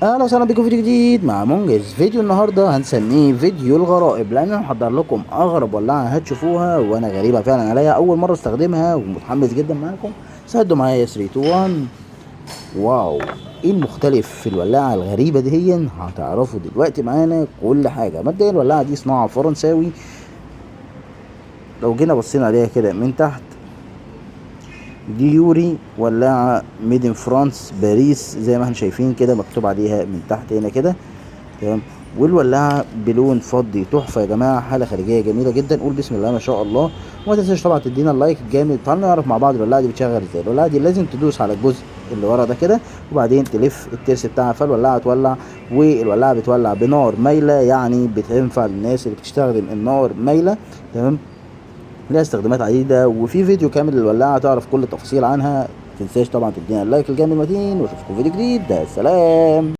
اهلا وسهلا بكم في فيديو جديد مع منجز. فيديو النهارده هنسميه فيديو الغرائب، لان انا محضر لكم اغرب ولاعه هتشوفوها وانا غريبه فعلا عليا، اول مره استخدمها ومتحمس جدا معاكم. ساعدوا معايا 3 2 1. واو، ايه المختلف في الولاعه الغريبه دي؟ هتعرفوا دلوقتي معانا كل حاجه. مبدئيا الولاعه دي صناعه فرنساوي، لو جينا بصينا عليها كده من تحت دي يوري ولاعة ميد ان فرانس باريس، زي ما احنا شايفين كده مكتوب عليها من تحت هنا كده، تمام. والولاعة بلون فضي تحفة يا جماعة، حالة خارجية جميلة جدا. قول بسم الله ما شاء الله، وما تنساش طبعا تدينا اللايك الجامد. تعالوا نعرف مع بعض الولاعة دي بتشغل ازاي. الولاعة دي لازم تدوس على الجزء اللي ورا ده كده، وبعدين تلف الترس بتاعها فالولاعة تولع. والولاعة بتولع بنار مايلة، يعني بتنفع للناس اللي بتستخدم النار مايلة، تمام. ليها استخدامات عديدة، وفي فيديو كامل للولاعة تعرف كل التفاصيل عنها. متنساش طبعا تدينا اللايك الجامد المتين، واشوفكم فيديو جديد. ده سلام.